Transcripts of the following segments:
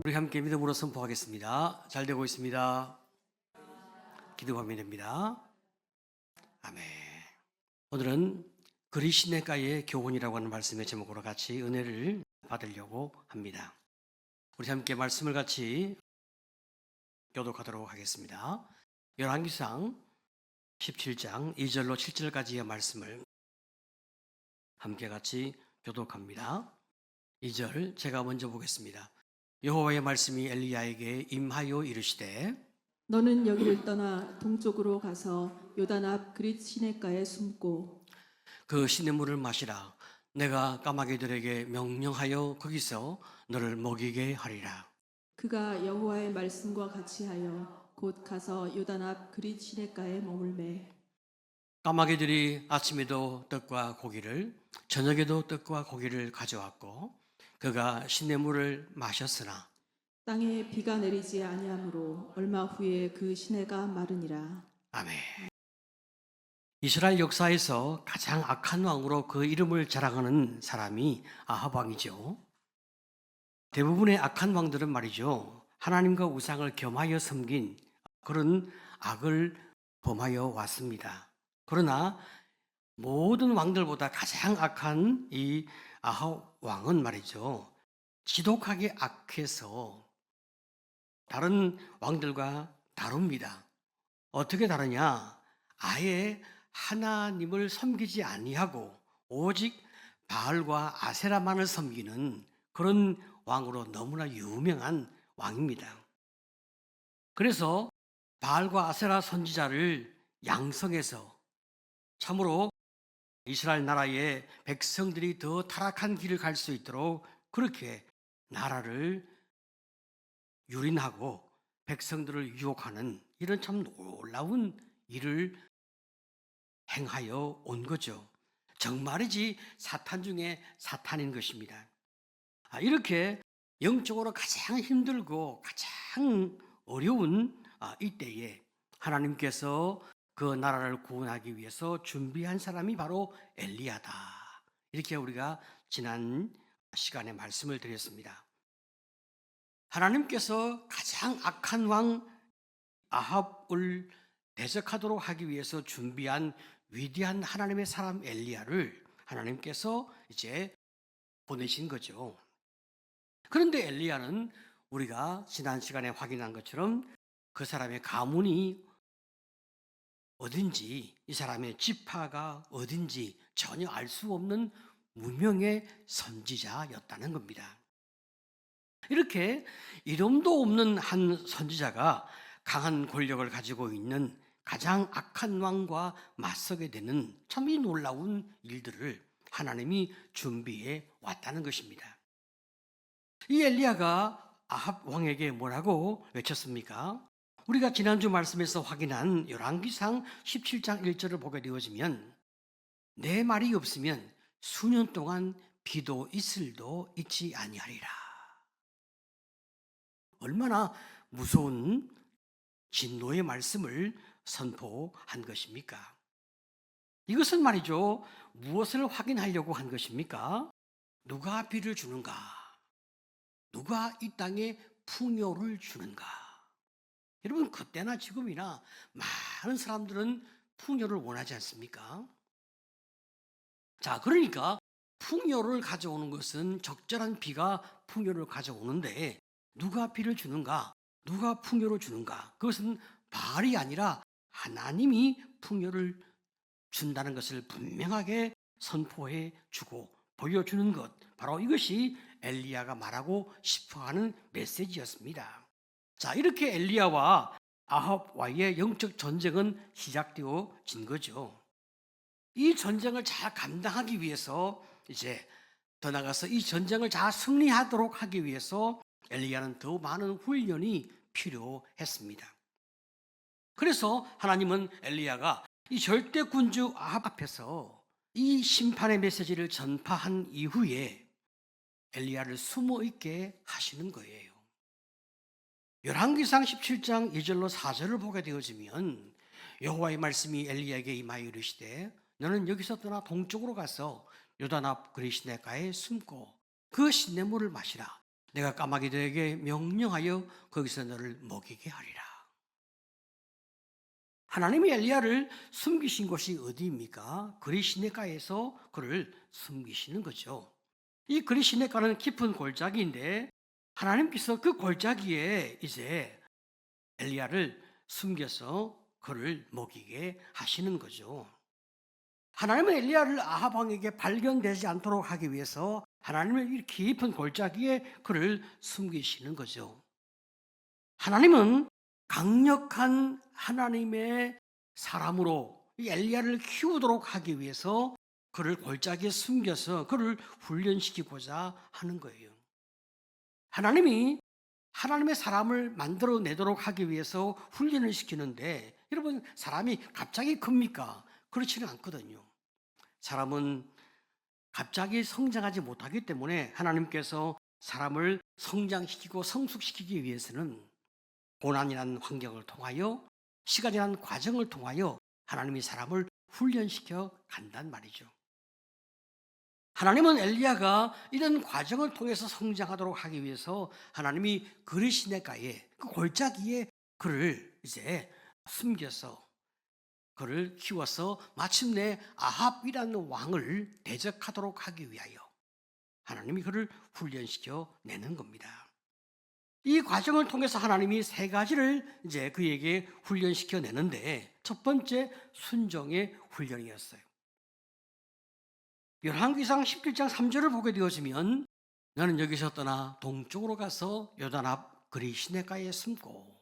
우리 함께 믿음으로 선포하겠습니다. 잘 되고 있습니다. 기도하면 됩니다. 아멘. 오늘은 그리시네가의 교훈이라고 하는 말씀의 제목으로 같이 은혜를 받으려고 합니다. 우리 함께 말씀을 같이 교독하도록 하겠습니다. 열왕기상 17장 2절로 7절까지의 말씀을 함께 같이 교독합니다. 2절 제가 먼저 보겠습니다. 여호와의 말씀이 엘리야에게 임하여 이르시되 너는 여기를 떠나 동쪽으로 가서 요단 앞 그릿 시냇가에 숨고 그 시냇물을 마시라. 내가 까마귀들에게 명령하여 거기서 너를 먹이게 하리라. 그가 여호와의 말씀과 같이 하여 곧 가서 요단 앞 그릿 시냇가에 머물매 까마귀들이 아침에도 떡과 고기를 저녁에도 떡과 고기를 가져왔고 그가 시냇물을 마셨으나 땅에 비가 내리지 아니하므로 얼마 후에 그 시내가 마르니라. 아멘. 이스라엘 역사에서 가장 악한 왕으로 그 이름을 자랑하는 사람이 아합 왕이죠. 대부분의 악한 왕들은 말이죠, 하나님과 우상을 겸하여 섬긴 그런 악을 범하여 왔습니다. 그러나 모든 왕들보다 가장 악한 이 아합 왕은 말이죠, 지독하게 악해서 다른 왕들과 다릅니다. 어떻게 다르냐? 아예 하나님을 섬기지 아니하고 오직 바알과 아세라만을 섬기는 그런 왕으로 너무나 유명한 왕입니다. 그래서 바알과 아세라 선지자를 양성해서 참으로 이스라엘 나라의 백성들이 더 타락한 길을 갈 수 있도록 그렇게 나라를 유린하고 백성들을 유혹하는 이런 참 놀라운 일을 행하여 온 거죠. 정말이지 사탄 중에 사탄인 것입니다. 이렇게 영적으로 가장 힘들고 가장 어려운 이때에 하나님께서 그 나라를 구원하기 위해서 준비한 사람이 바로 엘리야다. 이렇게 우리가 지난 시간에 말씀을 드렸습니다. 하나님께서 가장 악한 왕 아합을 대적하도록 하기 위해서 준비한 위대한 하나님의 사람 엘리야를 하나님께서 이제 보내신 거죠. 그런데 엘리야는 우리가 지난 시간에 확인한 것처럼 그 사람의 가문이 어딘지, 이 사람의 지파가 어딘지 전혀 알 수 없는 무명의 선지자였다는 겁니다. 이렇게 이름도 없는 한 선지자가 강한 권력을 가지고 있는 가장 악한 왕과 맞서게 되는 참 이 놀라운 일들을 하나님이 준비해 왔다는 것입니다. 이 엘리야가 아합 왕에게 뭐라고 외쳤습니까? 우리가 지난주 말씀에서 확인한 열왕기상 17장 1절을 보게 되어지면 내 말이 없으면 수년 동안 비도 이슬도 있지 아니하리라. 얼마나 무서운 진노의 말씀을 선포한 것입니까? 이것은 말이죠, 무엇을 확인하려고 한 것입니까? 누가 비를 주는가? 누가 이 땅에 풍요를 주는가? 여러분, 그때나 지금이나 많은 사람들은 풍요를 원하지 않습니까? 자, 그러니까 풍요를 가져오는 것은 적절한 비가 풍요를 가져오는데 누가 비를 주는가? 누가 풍요를 주는가? 그것은 바알이 아니라 하나님이 풍요를 준다는 것을 분명하게 선포해 주고 보여주는 것, 바로 이것이 엘리야가 말하고 싶어하는 메시지였습니다. 자, 이렇게 엘리야와 아합과의 영적 전쟁은 시작되어진 거죠. 이 전쟁을 잘 감당하기 위해서 이제 더 나아가서 이 전쟁을 잘 승리하도록 하기 위해서 엘리야는 더 많은 훈련이 필요했습니다. 그래서 하나님은 엘리야가 이 절대 군주 아합 앞에서 이 심판의 메시지를 전파한 이후에 엘리야를 숨어 있게 하시는 거예요. 열왕기상 17장 2절로 4절을 보게 되어지면 여호와의 말씀이 엘리야에게 임하여 이르시되 너는 여기서 떠나 동쪽으로 가서 요단 앞 그리 시내가에 숨고 그 시냇물을 마시라. 내가 까마귀들에게 명령하여 거기서 너를 먹이게 하리라. 하나님이 엘리야를 숨기신 곳이 어디입니까? 그리 시내가에서 그를 숨기시는 거죠. 이 그리 시내가는 깊은 골짜기인데 하나님께서 그 골짜기에 이제 엘리야를 숨겨서 그를 먹이게 하시는 거죠. 하나님은 엘리야를 아합 왕에게 발견되지 않도록 하기 위해서 하나님은 이 깊은 골짜기에 그를 숨기시는 거죠. 하나님은 강력한 하나님의 사람으로 이 엘리야를 키우도록 하기 위해서 그를 골짜기에 숨겨서 그를 훈련시키고자 하는 거예요. 하나님이 하나님의 사람을 만들어내도록 하기 위해서 훈련을 시키는데 여러분 사람이 갑자기 큽니까? 그렇지는 않거든요. 사람은 갑자기 성장하지 못하기 때문에 하나님께서 사람을 성장시키고 성숙시키기 위해서는 고난이라는 환경을 통하여 시간이라는 과정을 통하여 하나님이 사람을 훈련시켜 간단 말이죠. 하나님은 엘리야가 이런 과정을 통해서 성장하도록 하기 위해서 하나님이 그리 시내가에 그 골짜기에 그를 이제 숨겨서 그를 키워서 마침내 아합이라는 왕을 대적하도록 하기 위하여 하나님이 그를 훈련시켜 내는 겁니다. 이 과정을 통해서 하나님이 세 가지를 이제 그에게 훈련시켜 내는데 첫 번째 순종의 훈련이었어요. 열왕기상 17장 3절을 보게 되어지면 너는 여기서 떠나 동쪽으로 가서 요단 앞 그리 시내가에 숨고.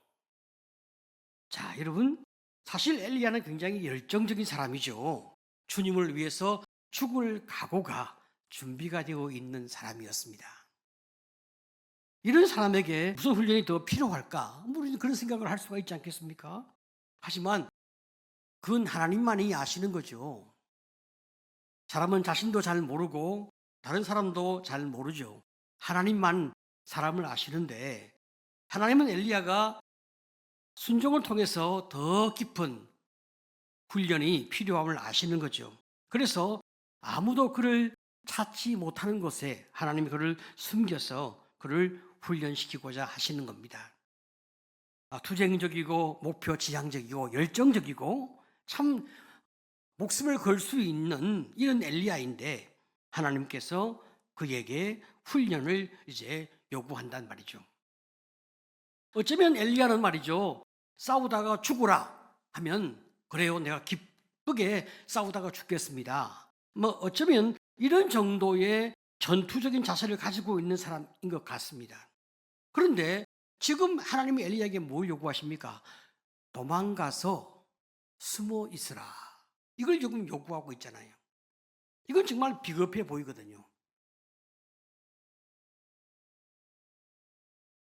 자, 여러분 사실 엘리야는 굉장히 열정적인 사람이죠. 주님을 위해서 죽을 각오가 준비가 되어 있는 사람이었습니다. 이런 사람에게 무슨 훈련이 더 필요할까? 우리는 그런 생각을 할 수가 있지 않겠습니까? 하지만 그건 하나님만이 아시는 거죠. 사람은 자신도 잘 모르고 다른 사람도 잘 모르죠. 하나님만 사람을 아시는데 하나님은 엘리야가 순종을 통해서 더 깊은 훈련이 필요함을 아시는 거죠. 그래서 아무도 그를 찾지 못하는 곳에 하나님이 그를 숨겨서 그를 훈련시키고자 하시는 겁니다. 투쟁적이고 목표 지향적이고 열정적이고 참 목숨을 걸 수 있는 이런 엘리야인데 하나님께서 그에게 훈련을 이제 요구한단 말이죠. 어쩌면 엘리야는 말이죠. 싸우다가 죽으라 하면 그래요. 내가 기쁘게 싸우다가 죽겠습니다. 뭐 어쩌면 이런 정도의 전투적인 자세를 가지고 있는 사람인 것 같습니다. 그런데 지금 하나님이 엘리야에게 뭘 요구하십니까? 도망가서 숨어 있으라. 이걸 지금 요구하고 있잖아요. 이건 정말 비겁해 보이거든요.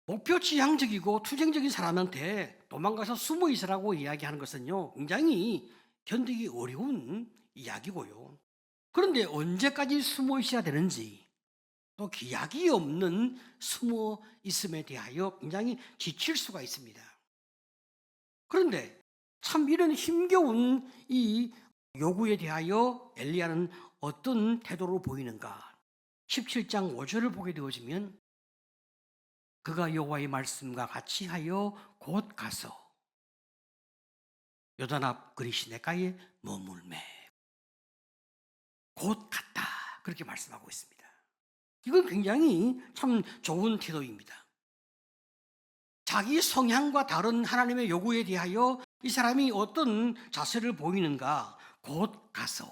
목표 지향적이고 투쟁적인 사람한테 도망가서 숨어 있으라고 이야기하는 것은요, 굉장히 견디기 어려운 이야기고요. 그런데 언제까지 숨어 있어야 되는지, 또 기약이 없는 숨어 있음에 대하여 굉장히 지칠 수가 있습니다. 그런데 참 이런 힘겨운 이 요구에 대하여 엘리야는 어떤 태도로 보이는가? 17장 5절을 보게 되어지면 그가 여호와의 말씀과 같이 하여 곧 가서 요단 앞 그리 시내가에 머물매. 곧 갔다. 그렇게 말씀하고 있습니다. 이건 굉장히 참 좋은 태도입니다. 자기 성향과 다른 하나님의 요구에 대하여 이 사람이 어떤 자세를 보이는가? 곧 가서.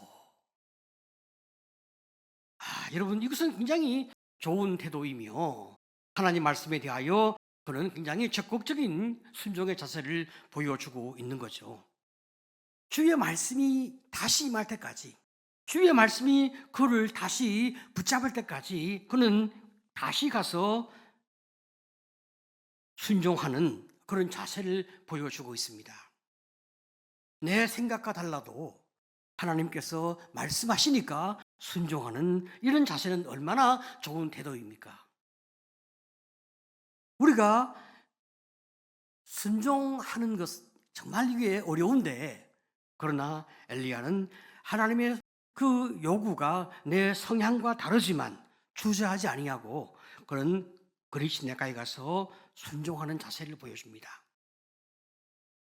여러분 이것은 굉장히 좋은 태도이며 하나님 말씀에 대하여 그는 굉장히 적극적인 순종의 자세를 보여주고 있는 거죠. 주의 말씀이 다시 임할 때까지, 주의 말씀이 그를 다시 붙잡을 때까지 그는 다시 가서 순종하는 그런 자세를 보여주고 있습니다. 내 생각과 달라도 하나님께서 말씀하시니까 순종하는 이런 자세는 얼마나 좋은 태도입니까? 우리가 순종하는 것 정말 이게 어려운데 그러나 엘리야는 하나님의 그 요구가 내 성향과 다르지만 주저하지 아니하고 그런 그리시네가에 가서 순종하는 자세를 보여줍니다.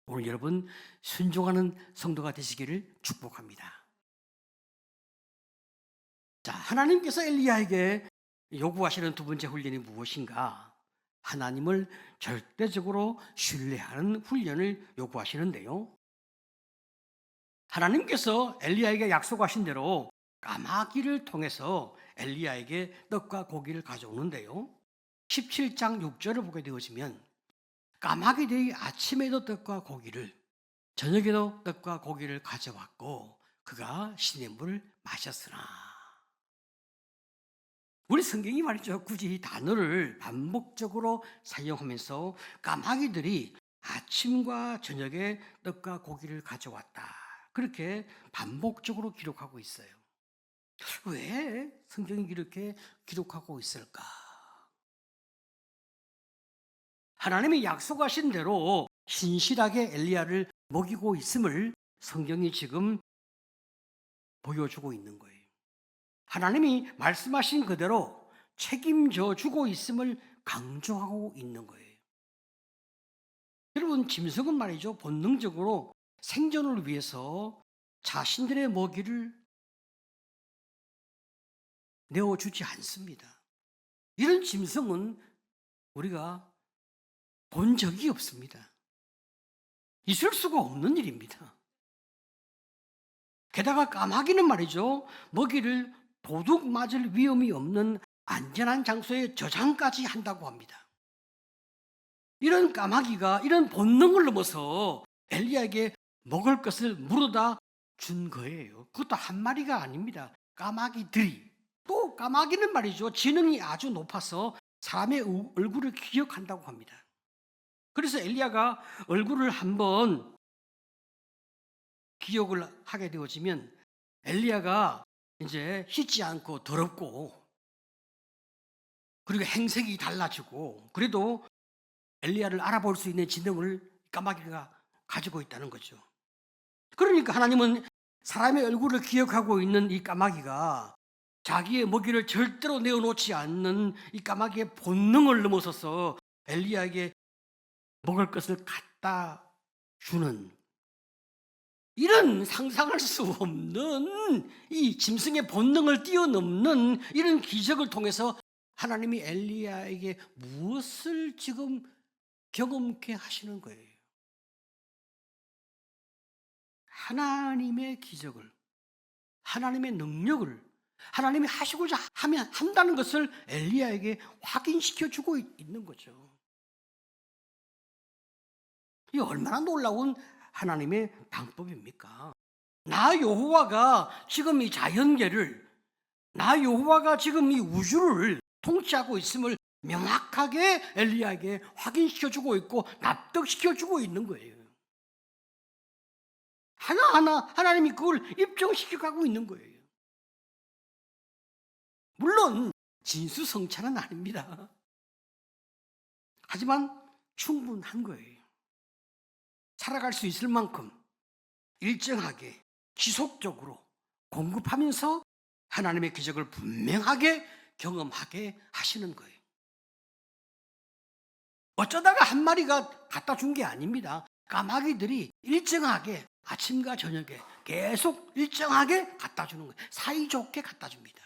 오늘 여러분 순종하는 성도가 되시기를 축복합니다. 자, 하나님께서 엘리야에게 요구하시는 두 번째 훈련이 무엇인가? 하나님을 절대적으로 신뢰하는 훈련을 요구하시는데요. 하나님께서 엘리야에게 약속하신 대로 까마귀를 통해서 엘리야에게 떡과 고기를 가져오는데요. 17장 6절을 보게 되어지면 까마귀들이 아침에도 떡과 고기를 저녁에도 떡과 고기를 가져왔고 그가 시냇물을 마셨으나 우리 성경이 말이죠. 굳이 이 단어를 반복적으로 사용하면서 까마귀들이 아침과 저녁에 떡과 고기를 가져왔다. 그렇게 반복적으로 기록하고 있어요. 왜 성경이 이렇게 기록하고 있을까? 하나님이 약속하신 대로 신실하게 엘리야를 먹이고 있음을 성경이 지금 보여주고 있는 거예요. 하나님이 말씀하신 그대로 책임져 주고 있음을 강조하고 있는 거예요. 여러분, 짐승은 말이죠. 본능적으로 생존을 위해서 자신들의 먹이를 내어주지 않습니다. 이런 짐승은 우리가 본 적이 없습니다. 있을 수가 없는 일입니다. 게다가 까마귀는 말이죠. 먹이를 도둑 맞을 위험이 없는 안전한 장소에 저장까지 한다고 합니다. 이런 까마귀가 이런 본능을 넘어서 엘리야에게 먹을 것을 물어다 준 거예요. 그것도 한 마리가 아닙니다. 까마귀들이. 또 까마귀는 말이죠. 지능이 아주 높아서 사람의 얼굴을 기억한다고 합니다. 그래서 엘리야가 얼굴을 한번 기억을 하게 되어지면 엘리야가 이제 씻지 않고 더럽고 그리고 행색이 달라지고 그래도 엘리야를 알아볼 수 있는 지능을 까마귀가 가지고 있다는 거죠. 그러니까 하나님은 사람의 얼굴을 기억하고 있는 이 까마귀가 자기의 먹이를 절대로 내어놓지 않는 이 까마귀의 본능을 넘어서서 엘리야에게 먹을 것을 갖다 주는 이런 상상할 수 없는 이 짐승의 본능을 뛰어넘는 이런 기적을 통해서 하나님이 엘리야에게 무엇을 지금 경험케 하시는 거예요. 하나님의 기적을, 하나님의 능력을 하나님이 하시고자 하면 한다는 것을 엘리야에게 확인시켜 주고 있는 거죠. 이 얼마나 놀라운 하나님의 방법입니까? 나 여호와가 지금 이 자연계를, 나 여호와가 지금 이 우주를 통치하고 있음을 명확하게 엘리야에게 확인시켜주고 있고 납득시켜주고 있는 거예요. 하나하나 하나님이 그걸 입증시켜가고 있는 거예요. 물론 진수성찬은 아닙니다. 하지만 충분한 거예요. 살아갈 수 있을 만큼 일정하게 지속적으로 공급하면서 하나님의 기적을 분명하게 경험하게 하시는 거예요. 어쩌다가 한 마리가 갖다 준 게 아닙니다. 까마귀들이 일정하게 아침과 저녁에 계속 일정하게 갖다 주는 거예요. 사이좋게 갖다 줍니다.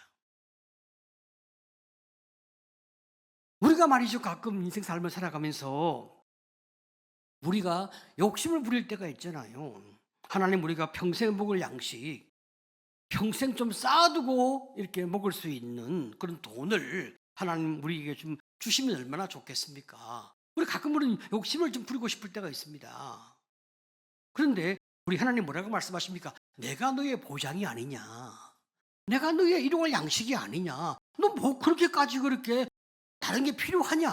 우리가 말이죠. 가끔 인생 삶을 살아가면서 우리가 욕심을 부릴 때가 있잖아요. 하나님 우리가 평생 먹을 양식, 평생 좀 쌓아두고 이렇게 먹을 수 있는 그런 돈을 하나님 우리에게 좀 주시면 얼마나 좋겠습니까? 우리 가끔 우리는 욕심을 좀 부리고 싶을 때가 있습니다. 그런데 우리 하나님 뭐라고 말씀하십니까? 내가 너의 보장이 아니냐. 내가 너의 일용할 양식이 아니냐. 너 뭐 그렇게까지 그렇게 다른 게 필요하냐.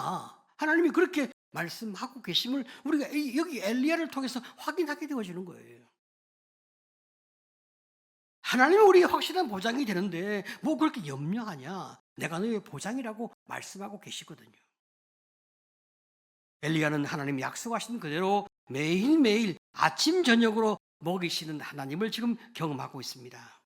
하나님이 그렇게 말씀하고 계심을 우리가 여기 엘리야를 통해서 확인하게 되어지는 거예요. 하나님은 우리의 확실한 보장이 되는데 뭐 그렇게 염려하냐. 내가 너의 보장이라고 말씀하고 계시거든요. 엘리야는 하나님이 약속하신 그대로 매일매일 아침 저녁으로 먹이시는 하나님을 지금 경험하고 있습니다.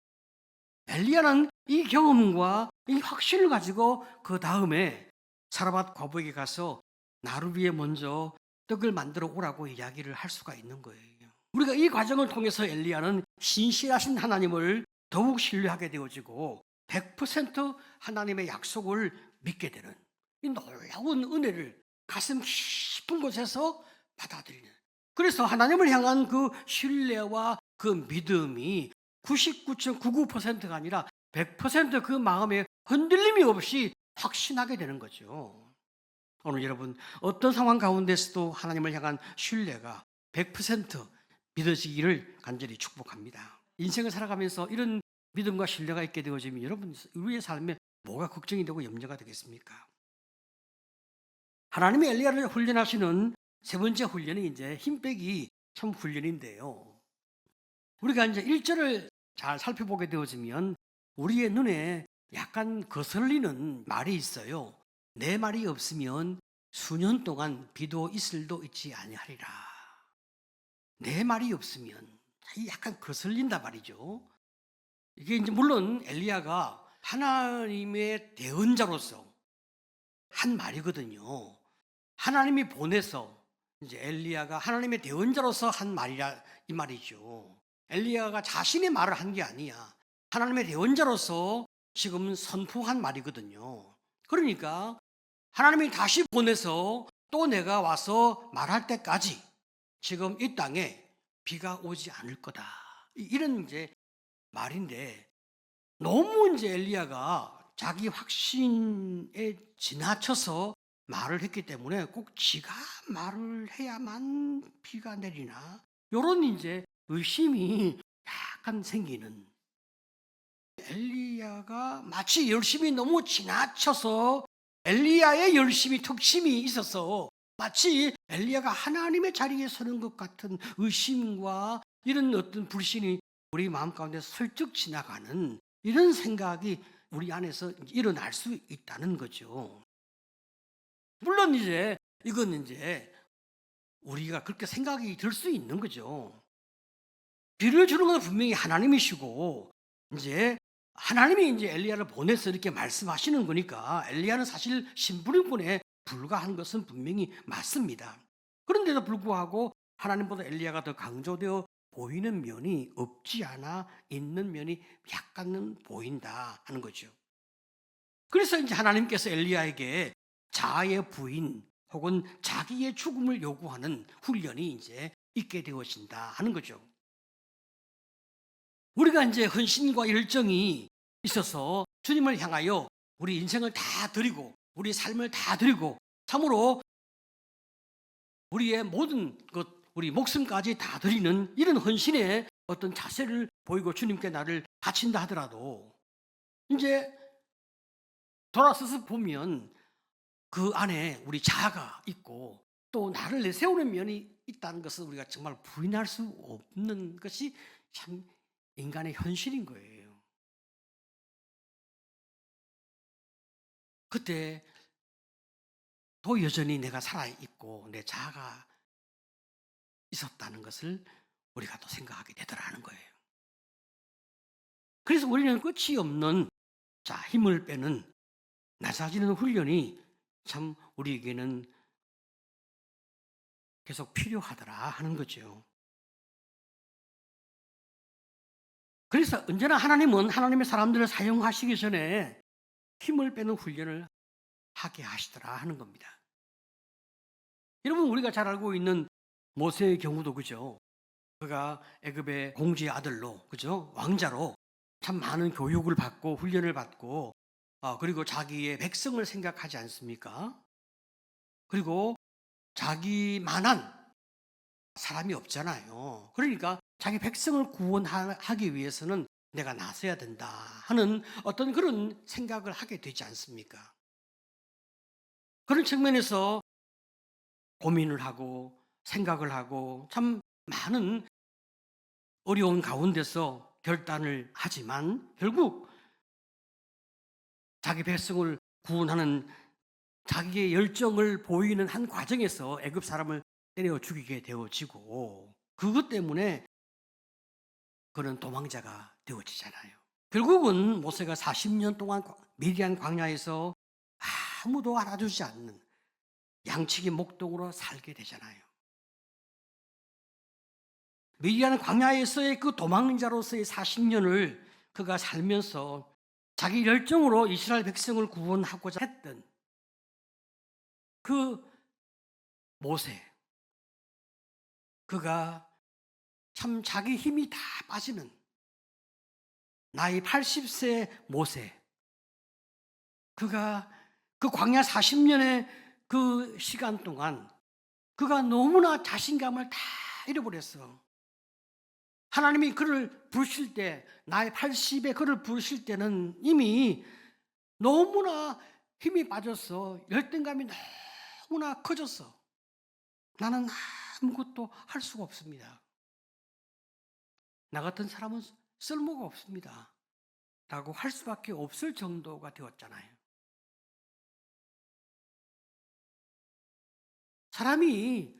엘리야는 이 경험과 이 확신을 가지고 그 다음에 사라밧 과부에게 가서 나를 위해 먼저 떡을 만들어 오라고 이야기를 할 수가 있는 거예요. 우리가 이 과정을 통해서 엘리야는 신실하신 하나님을 더욱 신뢰하게 되어지고 100% 하나님의 약속을 믿게 되는 이 놀라운 은혜를 가슴 깊은 곳에서 받아들이는, 그래서 하나님을 향한 그 신뢰와 그 믿음이 99.99%가 아니라 100% 그 마음에 흔들림이 없이 확신하게 되는 거죠. 오늘 여러분 어떤 상황 가운데서도 하나님을 향한 신뢰가 100% 믿어지기를 간절히 축복합니다. 인생을 살아가면서 이런 믿음과 신뢰가 있게 되어지면 여러분 우리의 삶에 뭐가 걱정이 되고 염려가 되겠습니까? 하나님이 엘리야를 훈련하시는 세 번째 훈련이 이제 힘 빼기 참 훈련인데요. 우리가 이제 1절을 잘 살펴보게 되어지면 우리의 눈에 약간 거슬리는 말이 있어요. 내 말이 없으면 수년 동안 비도 이슬도 있지 아니하리라. 내 말이 없으면 약간 거슬린다 말이죠. 이게 이제 물론 엘리야가 하나님의 대언자로서 한 말이거든요. 하나님이 보내서 이제 엘리야가 하나님의 대언자로서 한 말이라 이 말이죠. 엘리야가 자신의 말을 한 게 아니야. 하나님의 대언자로서 지금 선포한 말이거든요. 그러니까 하나님이 다시 보내서 또 내가 와서 말할 때까지 지금 이 땅에 비가 오지 않을 거다. 이런 이제 말인데 너무 이제 엘리야가 자기 확신에 지나쳐서 말을 했기 때문에 꼭 지가 말을 해야만 비가 내리나 이런 이제 의심이 약간 생기는, 엘리야가 마치 열심히 너무 지나쳐서 엘리야의 열심히 특심이 있어서 마치 엘리야가 하나님의 자리에 서는 것 같은 의심과 이런 어떤 불신이 우리 마음 가운데 슬쩍 지나가는 이런 생각이 우리 안에서 일어날 수 있다는 거죠. 물론 이제 이건 이제 우리가 그렇게 생각이 들 수 있는 거죠. 비를 주는 건 분명히 하나님이시고 이제 하나님이 이제 엘리야를 보내서 이렇게 말씀하시는 거니까 엘리야는 사실 심부름꾼에 불과한 것은 분명히 맞습니다. 그런데도 불구하고 하나님보다 엘리야가 더 강조되어 보이는 면이 없지 않아 있는 면이 약간은 보인다 하는 거죠. 그래서 이제 하나님께서 엘리야에게 자아의 부인 혹은 자기의 죽음을 요구하는 훈련이 이제 있게 되어진다 하는 거죠. 우리가 이제 헌신과 열정이 있어서 주님을 향하여 우리 인생을 다 드리고 우리 삶을 다 드리고 참으로 우리의 모든 것, 우리 목숨까지 다 드리는 이런 헌신의 어떤 자세를 보이고 주님께 나를 바친다 하더라도 이제 돌아서서 보면 그 안에 우리 자아가 있고 또 나를 내세우는 면이 있다는 것을 우리가 정말 부인할 수 없는 것이 참 인간의 현실인 거예요. 그때 또 여전히 내가 살아있고 내 자아가 있었다는 것을 우리가 또 생각하게 되더라는 거예요. 그래서 우리는 끝이 없는 힘을 빼는 낮아지는 훈련이 참 우리에게는 계속 필요하더라 하는 거죠. 그래서 언제나 하나님은 하나님의 사람들을 사용하시기 전에 힘을 빼는 훈련을 하게 하시더라 하는 겁니다. 여러분 우리가 잘 알고 있는 모세의 경우도 그죠. 그가 애굽의 공주의 아들로 그죠, 왕자로 참 많은 교육을 받고 훈련을 받고 그리고 자기의 백성을 생각하지 않습니까? 그리고 자기만한 사람이 없잖아요. 그러니까 자기 백성을 구원하기 위해서는 내가 나서야 된다 하는 어떤 그런 생각을 하게 되지 않습니까? 그런 측면에서 고민을 하고 생각을 하고 참 많은 어려운 가운데서 결단을 하지만 결국 자기 백성을 구원하는 자기의 열정을 보이는 한 과정에서 애굽 사람을 때려 죽이게 되어지고 그것 때문에 그런 도망자가 되어지잖아요. 결국은 모세가 40년 동안 미디안 광야에서 아무도 알아주지 않는 양치기 목동으로 살게 되잖아요. 미디안 광야에서의 그 도망자로서의 40년을 그가 살면서 자기 열정으로 이스라엘 백성을 구원하고자 했던 그 모세, 그가 참 자기 힘이 다 빠지는 나이 80세 모세, 그가 그 광야 40년의 그 시간 동안 그가 너무나 자신감을 다 잃어버렸어. 하나님이 그를 부르실 때, 나이 80에 그를 부르실 때는 이미 너무나 힘이 빠졌어. 열등감이 너무나 커졌어. 나는 아무것도 할 수가 없습니다. 나 같은 사람은 쓸모가 없습니다. 라고 할 수밖에 없을 정도가 되었잖아요. 사람이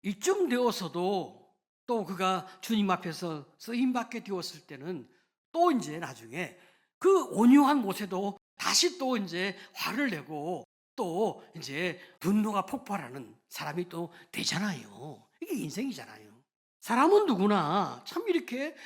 이쯤 되어서도 또 그가 주님 앞에서 쓰임받게 되었을 때는 또 이제 나중에 그 온유한 모세도 다시 또 이제 화를 내고 또 이제 분노가 폭발하는 사람이 또 되잖아요. 이게 인생이잖아요. 사람은 누구나 참 이렇게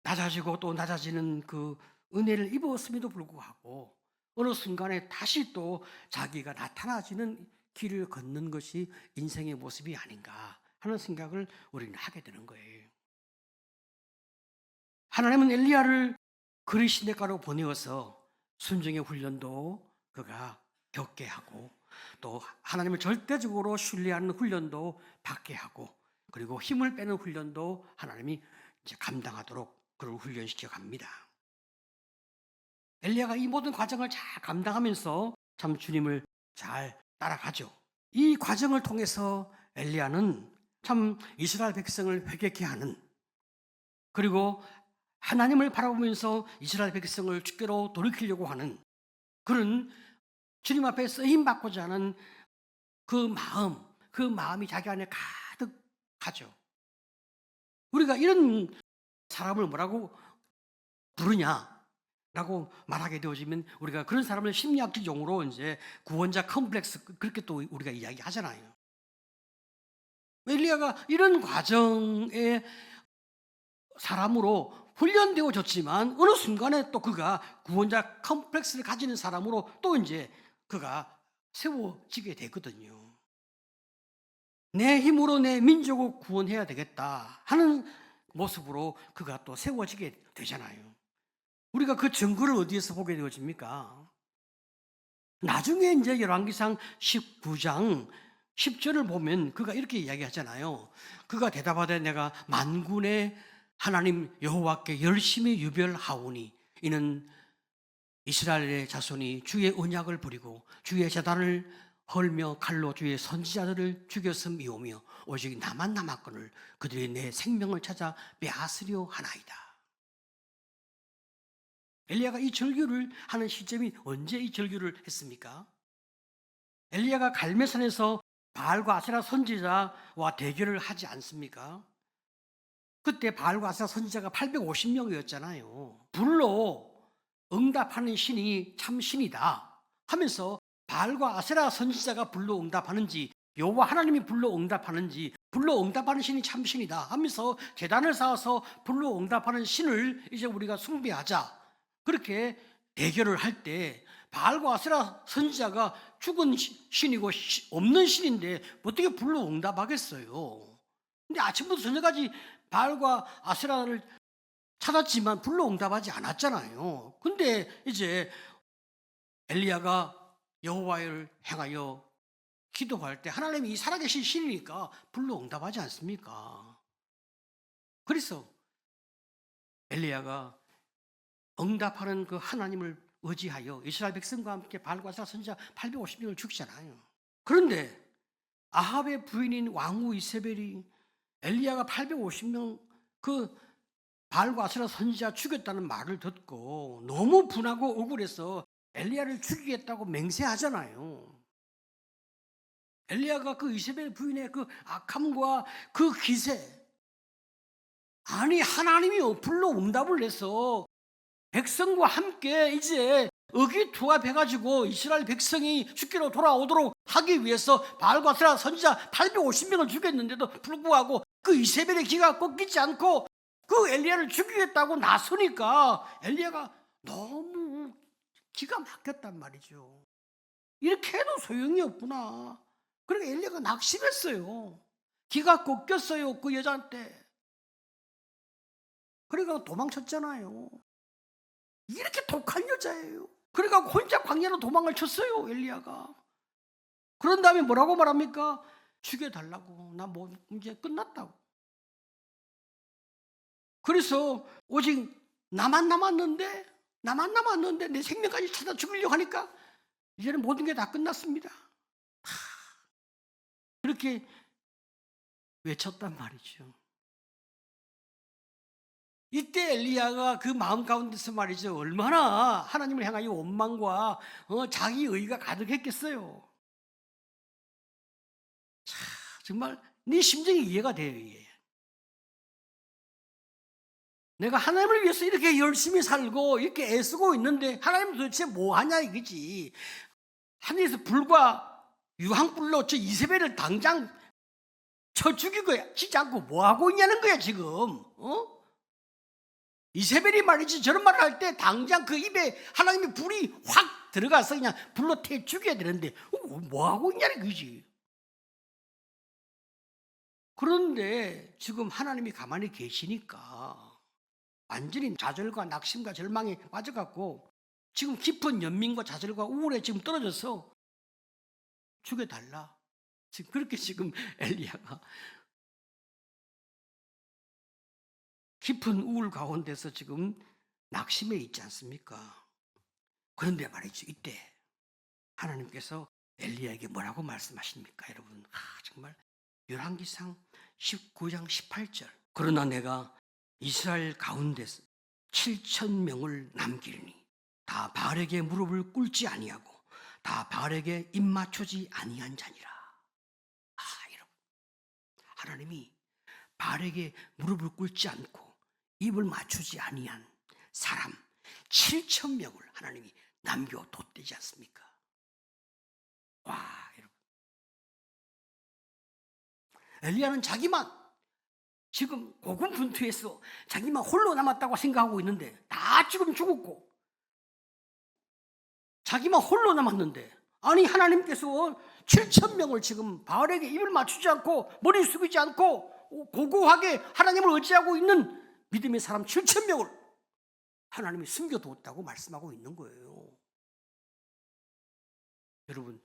낮아지고 또 낮아지는 그 은혜를 입었음에도 불구하고 어느 순간에 다시 또 자기가 나타나지는 길을 걷는 것이 인생의 모습이 아닌가 하는 생각을 우리는 하게 되는 거예요. 하나님은 엘리야를 그리시네가로 보내어서 순종의 훈련도 그가 겪게 하고 또 하나님을 절대적으로 신뢰하는 훈련도 받게 하고 그리고 힘을 빼는 훈련도 하나님이 이제 감당하도록 그를 훈련시켜 갑니다. 엘리야가 이 모든 과정을 잘 감당하면서 참 주님을 잘 따라가죠. 이 과정을 통해서 엘리야는 참 이스라엘 백성을 회개케 하는 그리고 하나님을 바라보면서 이스라엘 백성을 주께로 돌이키려고 하는 그런 주님 앞에 쓰임받고자 하는 그 마음이 자기 안에 가득하죠. 우리가 이런 사람을 뭐라고 부르냐라고 말하게 되어지면 우리가 그런 사람을 심리학적 용어로 이제 구원자 컴플렉스 그렇게 또 우리가 이야기하잖아요. 엘리야가 이런 과정에 사람으로 훈련되어졌지만 어느 순간에 또 그가 구원자 컴플렉스를 가지는 사람으로 또 이제 그가 세워지게 되거든요. 내 힘으로 내 민족을 구원해야 되겠다 하는 모습으로 그가 또 세워지게 되잖아요. 우리가 그 증거를 어디에서 보게 되어집니까? 나중에 이제 열왕기상 19장 10절을 보면 그가 이렇게 이야기하잖아요. 그가 대답하되 내가 만군의 하나님 여호와께 열심히 유별하오니 이는 이스라엘의 자손이 주의 언약을 버리고 주의 제단을 헐며 칼로 주의 선지자들을 죽였음이오며 오직 나만 남았거늘 그들이 내 생명을 찾아 빼앗으려 하나이다. 엘리야가 이 절규를 하는 시점이 언제 이 절규를 했습니까? 엘리야가 갈멜산에서 바알과 아세라 선지자와 대결을 하지 않습니까? 그때 바알과 아세라 선지자가 850명이었잖아요. 불로 응답하는 신이 참 신이다 하면서 바알과 아세라 선지자가 불로 응답하는지 여호와 하나님이 불로 응답하는지 불로 응답하는 신이 참 신이다 하면서 제단을 쌓아서 불로 응답하는 신을 이제 우리가 숭배하자 그렇게 대결을 할 때 바알과 아세라 선지자가 죽은 신이고 없는 신인데 어떻게 불로 응답하겠어요? 근데 아침부터 저녁까지 바알과 아세라를 찾았지만 불로 응답하지 않았잖아요. 근데 이제 엘리야가 여호와를 향하여 기도할 때 하나님이 이 살아계신 신이니까 불로 응답하지 않습니까? 그래서 엘리야가 응답하는 그 하나님을 의지하여 이스라엘 백성과 함께 바알과 아세라 선지자 850명을 죽이잖아요. 그런데 아합의 부인인 왕후 이세벨이 엘리야가 850명 그 바알과 아세라 선지자 죽였다는 말을 듣고 너무 분하고 억울해서 엘리야를 죽이겠다고 맹세하잖아요. 엘리야가 그 이세벨 부인의 그 악함과 그 기세 아니 하나님이 불러 응답을 내서 백성과 함께 이제 의기투합해가지고 이스라엘 백성이 죽기로 돌아오도록 하기 위해서 바알과 아세라 선지자 850명을 죽였는데도 불구하고 그 이세벨의 기가 꺾이지 않고 그 엘리야를 죽이겠다고 나서니까 엘리야가 너무 기가 막혔단 말이죠. 이렇게 해도 소용이 없구나. 그러니까 엘리야가 낙심했어요. 기가 꺾였어요, 그 여자한테. 그러니까 도망쳤잖아요. 이렇게 독한 여자예요. 그러니까 혼자 광야로 도망을 쳤어요, 엘리야가. 그런 다음에 뭐라고 말합니까? 죽여달라고. 나 뭐 이제 끝났다고. 그래서 오직 나만 남았는데 내 생명까지 찾아 죽이려고 하니까 이제는 모든 게 다 끝났습니다. 그렇게 외쳤단 말이죠. 이때 엘리야가 그 마음 가운데서 말이죠, 얼마나 하나님을 향하여 원망과 자기 의가 가득했겠어요. 자, 정말 네 심정이 이해가 돼요. 이게. 내가 하나님을 위해서 이렇게 열심히 살고 이렇게 애쓰고 있는데 하나님 도대체 뭐 하냐 이거지. 하늘에서 불과 유황불로 저 이세벨을 당장 쳐 죽이고 치지 않고 뭐 하고 있냐는 거야 지금. 이세벨이 말이지 저런 말을 할 때 당장 그 입에 하나님의 불이 확 들어가서 그냥 불로 태 죽여야 되는데 뭐 하고 있냐는 거지. 그런데 지금 하나님이 가만히 계시니까 완전히 좌절과 낙심과 절망에 빠져갖고 지금 깊은 연민과 좌절과 우울에 지금 떨어져서 죽여달라. 지금 그렇게 지금 엘리야가 깊은 우울 가운데서 지금 낙심해 있지 않습니까? 그런데 말이죠, 이때 하나님께서 엘리야에게 뭐라고 말씀하십니까? 여러분, 정말 열왕기상 19장 18절. 그러나 내가 이스라엘 가운데서 7,000명을 남기리니 다 바알에게 무릎을 꿇지 아니하고 다 바알에게 입 맞추지 아니한 자니라. 여러분, 하나님이 바알에게 무릎을 꿇지 않고 입을 맞추지 아니한 사람 7,000명을 하나님이 남겨뒀대지 않습니까? 와, 여러분, 엘리야는 자기만 지금 고군분투해서 자기만 홀로 남았다고 생각하고 있는데 다 지금 죽었고 자기만 홀로 남았는데 아니 하나님께서 7,000명을 지금 바알에게 입을 맞추지 않고 머리 숙이지 않고 고고하게 하나님을 의지하고 있는 믿음의 사람 7,000명을 하나님이 숨겨두었다고 말씀하고 있는 거예요. 여러분,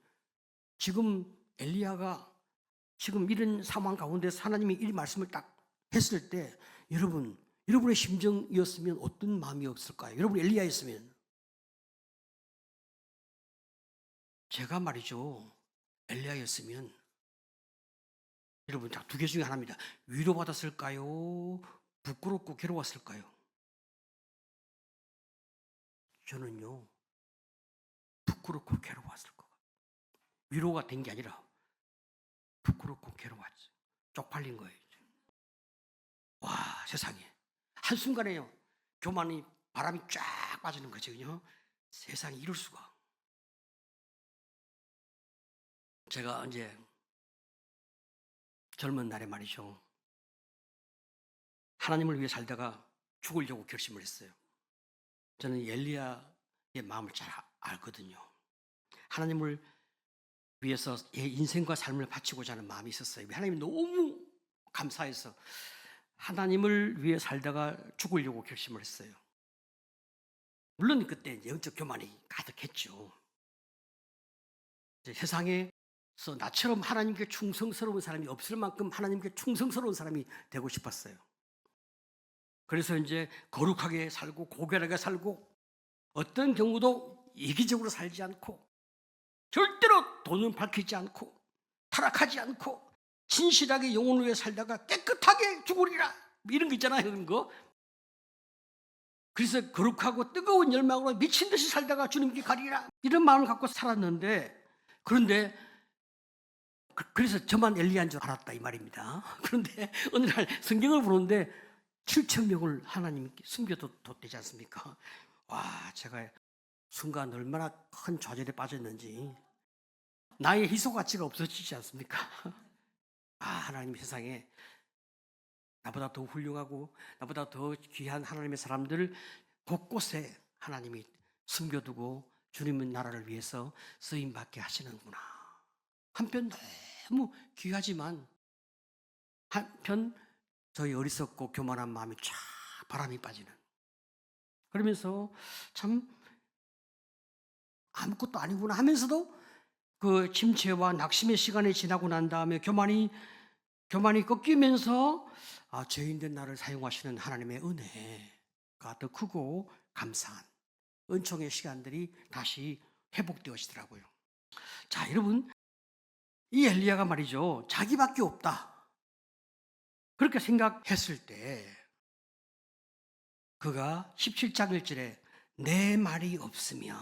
지금 엘리야가 지금 이런 상황 가운데서 하나님이 이 말씀을 딱 했을 때 여러분의 심정이었으면 어떤 마음이었을까요? 여러분 엘리야였으면. 제가 말이죠, 엘리야였으면 여러분 두 개 중에 하나입니다. 위로받았을까요? 부끄럽고 괴로웠을까요? 저는요, 부끄럽고 괴로웠을 것 같아요. 위로가 된 게 아니라 부끄럽고 괴로웠어요. 쪽팔린 거예요. 와, 세상에 한순간에요 교만이 바람이 쫙 빠지는 거죠. 세상에 이럴 수가. 제가 이제 젊은 날에 말이죠, 하나님을 위해 살다가 죽으려고 결심을 했어요. 저는 엘리야의 마음을 잘 알거든요. 하나님을 위해서 인생과 삶을 바치고자 하는 마음이 있었어요. 하나님이 너무 감사해서 하나님을 위해 살다가 죽으려고 결심을 했어요. 물론 그때 영적 교만이 가득했죠. 세상에서 나처럼 하나님께 충성스러운 사람이 없을 만큼 하나님께 충성스러운 사람이 되고 싶었어요. 그래서 이제 거룩하게 살고 고결하게 살고 어떤 경우도 이기적으로 살지 않고 절대로 돈은 밝히지 않고 타락하지 않고 진실하게 영혼을 위해 살다가 깨끗하게 죽으리라, 이런 거 있잖아요. 그런 거. 그래서 거룩하고 뜨거운 열망으로 미친 듯이 살다가 주님께 가리라, 이런 마음을 갖고 살았는데, 그런데 그래서 저만 엘리야인 줄 알았다 이 말입니다. 그런데 어느 날 성경을 보는데 7천 명을 하나님께 숨겨뒀대지 않습니까? 와, 제가 순간 얼마나 큰 좌절에 빠졌는지. 나의 희소 가치가 없어지지 않습니까? 아, 하나님 세상에 나보다 더 훌륭하고 나보다 더 귀한 하나님의 사람들을 곳곳에 하나님이 숨겨두고 주님의 나라를 위해서 쓰임받게 하시는구나. 한편 너무 귀하지만 한편 저희 어리석고 교만한 마음이 쫙 바람이 빠지는, 그러면서 참 아무것도 아니구나 하면서도 그 침체와 낙심의 시간이 지나고 난 다음에 교만이 꺾이면서 죄인된 나를 사용하시는 하나님의 은혜가 더 크고 감사한 은총의 시간들이 다시 회복되어지더라고요. 자, 여러분, 이 엘리야가 말이죠, 자기밖에 없다 그렇게 생각했을 때 그가 17장 1절에 내 말이 없으며,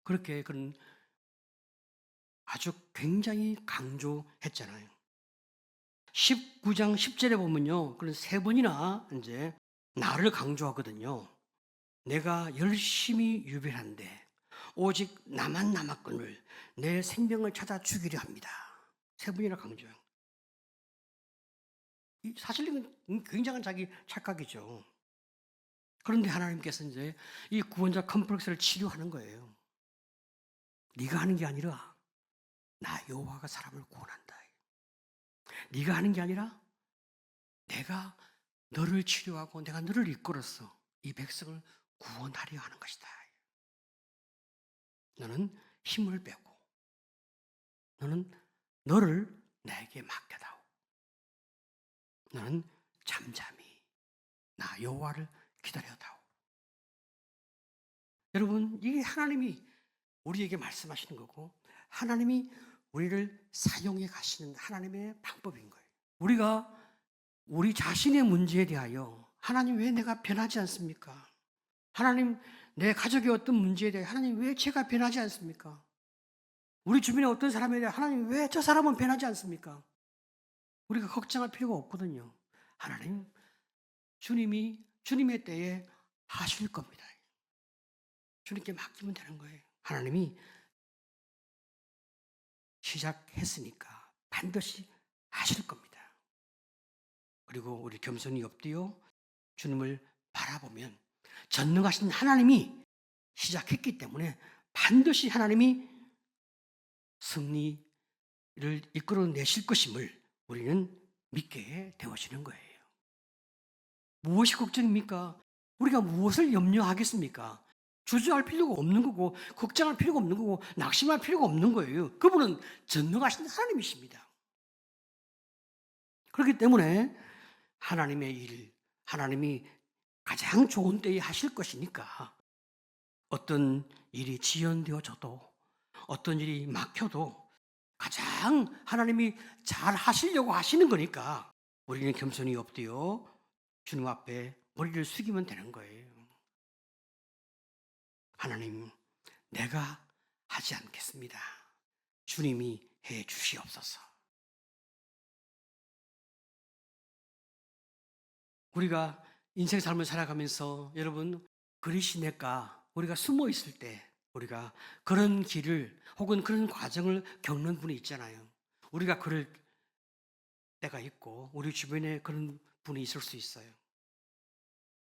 그렇게 그는 아주 굉장히 강조했잖아요. 19장 10절에 보면요, 그런 세 번이나 이제 나를 강조하거든요. 내가 열심히 유별한데 오직 나만 남았거늘 내 생명을 찾아 죽이려 합니다. 세 번이나 강조해요. 사실 이건 굉장한 자기 착각이죠. 그런데 하나님께서 이제 이 구원자 컴플렉스를 치료하는 거예요. 네가 하는 게 아니라 나 여호와가 사람을 구원한다. 네가 하는 게 아니라 내가 너를 치료하고 내가 너를 이끌어서 이 백성을 구원하려 하는 것이다. 너는 힘을 빼고 너는 너를 내게 맡겨다오. 너는 잠잠히 나 여호와를 기다려다오. 여러분, 이게 하나님이 우리에게 말씀하시는 거고 하나님이 우리를 사용해 가시는 하나님의 방법인 거예요. 우리가 우리 자신의 문제에 대하여 하나님 왜 내가 변하지 않습니까? 하나님, 내 가족의 어떤 문제에 대해 하나님 왜 제가 변하지 않습니까? 우리 주변의 어떤 사람에 대해 하나님 왜 저 사람은 변하지 않습니까? 우리가 걱정할 필요가 없거든요. 하나님, 주님의 때에 하실 겁니다. 주님께 맡기면 되는 거예요. 하나님이 시작했으니까 반드시 하실 겁니다. 그리고 우리 겸손히 엎드려 주님을 바라보면 전능하신 하나님이 시작했기 때문에 반드시 하나님이 승리를 이끌어내실 것임을 우리는 믿게 되어지는 거예요. 무엇이 걱정입니까? 우리가 무엇을 염려하겠습니까? 주저할 필요가 없는 거고 걱정할 필요가 없는 거고 낙심할 필요가 없는 거예요. 그분은 전능하신 하나님이십니다. 그렇기 때문에 하나님의 일, 하나님이 가장 좋은 때에 하실 것이니까 어떤 일이 지연되어져도 어떤 일이 막혀도 가장 하나님이 잘 하시려고 하시는 거니까 우리는 겸손히 엎드려 주님 앞에 머리를 숙이면 되는 거예요. 하나님, 내가 하지 않겠습니다. 주님이 해 주시옵소서. 우리가 인생 삶을 살아가면서 여러분, 그리시네가 우리가 숨어 있을 때 우리가 그런 길을 혹은 그런 과정을 겪는 분이 있잖아요. 우리가 그럴 때가 있고 우리 주변에 그런 분이 있을 수 있어요.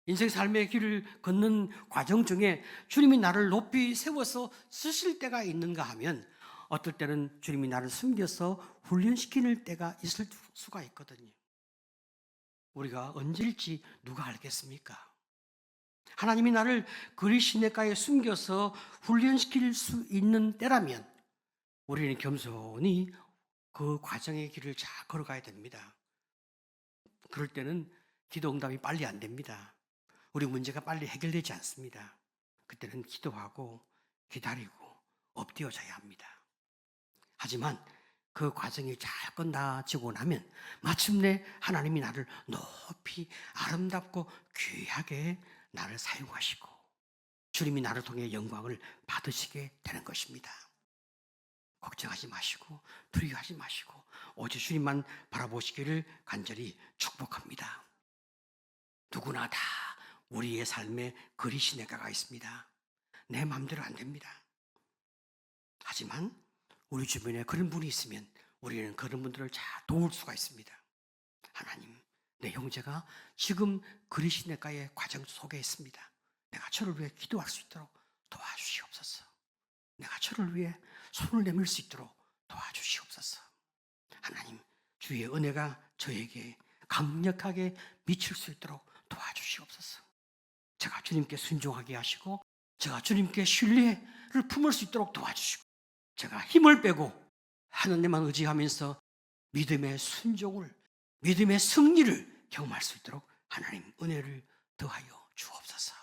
인생 삶의 길을 걷는 과정 중에 주님이 나를 높이 세워서 쓰실 때가 있는가 하면 어떨 때는 주님이 나를 숨겨서 훈련시키는 때가 있을 수가 있거든요. 우리가 언제일지 누가 알겠습니까? 하나님이 나를 그리시네가에 숨겨서 훈련시킬 수 있는 때라면 우리는 겸손히 그 과정의 길을 잘 걸어가야 됩니다. 그럴 때는 기도 응답이 빨리 안 됩니다. 우리 문제가 빨리 해결되지 않습니다. 그때는 기도하고 기다리고 엎드려져야 합니다. 하지만 그 과정이 잘 끝나지고 나면 마침내 하나님이 나를 높이 아름답고 귀하게 나를 사용하시고 주님이 나를 통해 영광을 받으시게 되는 것입니다. 걱정하지 마시고 두려워하지 마시고 오직 주님만 바라보시기를 간절히 축복합니다. 누구나 다 우리의 삶에 그리 시냇가가 있습니다. 내 마음대로 안 됩니다. 하지만 우리 주변에 그런 분이 있으면 우리는 그런 분들을 잘 도울 수가 있습니다. 하나님, 내 형제가 지금 그리 시냇가의 과정 속에 있습니다. 내가 저를 위해 기도할 수 있도록 도와주시옵소서. 내가 저를 위해 손을 내밀 수 있도록 도와주시옵소서. 하나님, 주의 은혜가 저에게 강력하게 미칠 수 있도록 도와주시옵소서. 제가 주님께 순종하게 하시고 제가 주님께 신뢰를 품을 수 있도록 도와주시고 제가 힘을 빼고 하나님만 의지하면서 믿음의 순종을, 믿음의 승리를 경험할 수 있도록 하나님 은혜를 더하여 주옵소서.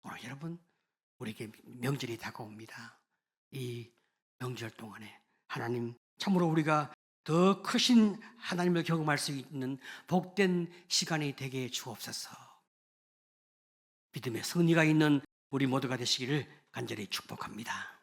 오늘 여러분, 우리에게 명절이 다가옵니다. 이 명절 동안에 하나님, 참으로 우리가 더 크신 하나님을 경험할 수 있는 복된 시간이 되게 주옵소서. 믿음의 승리가 있는 우리 모두가 되시기를 간절히 축복합니다.